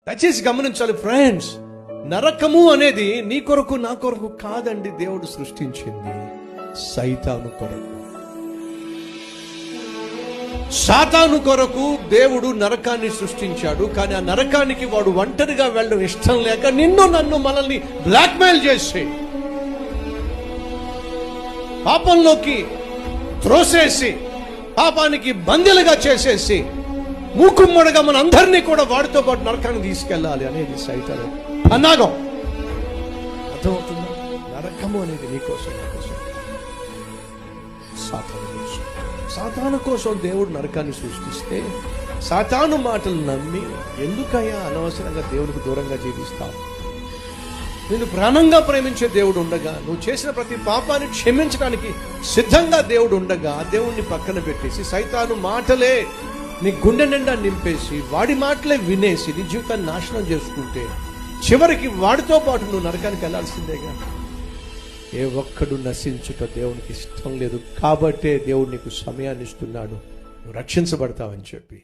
దయచేసి గమనించాలి ఫ్రెండ్స్, నరకము అనేది నీ కొరకు నా కొరకు కాదండి. దేవుడు సృష్టించింది సైతాను కొరకు. సాతాను కొరకు దేవుడు నరకాన్ని సృష్టించాడు. కానీ ఆ నరకానికి వాడు ఒంటరిగా వెళ్ళడం ఇష్టం లేక నిన్ను నన్ను మనల్ని బ్లాక్మెయిల్ చేసి పాపంలోకి త్రోసేసి పాపానికి బందీలుగా చేసేసి మూకుమ్మడిగా మన అందరినీ కూడా వాడితో పాటు నరకాన్ని తీసుకెళ్ళాలి అనేది సైతాను పన్నాగం. అర్థమవుతుందా? నరకము అనేది నీకోసం, నాకోసం. సాతాను కోసం దేవుడు నరకాన్ని సృష్టిస్తే సాతాను మాటలు నమ్మి ఎందుకయ్యా అనవసరంగా దేవుడికి దూరంగా జీవిస్తావు? నేను ప్రాణంగా ప్రేమించే దేవుడు ఉండగా, నువ్వు చేసిన ప్రతి పాపాన్ని క్షమించడానికి సిద్ధంగా దేవుడు ఉండగా, దేవుణ్ణి పక్కన పెట్టేసి సైతాను మాటలే నీ గుండె నిండా నింపేసి వాడి మాటలే వినేసి నీ జీవితాన్ని నాశనం చేసుకుంటే చివరికి వాడితో పాటు నువ్వు నరకానికి వెళ్ళాల్సిందేగా. ఏ ఒక్కడు నశించుట దేవునికి ఇష్టం లేదు. కాబట్టే దేవుడు నీకు సమయాన్ని ఇస్తున్నాడు, నువ్వు రక్షించబడతావని చెప్పి.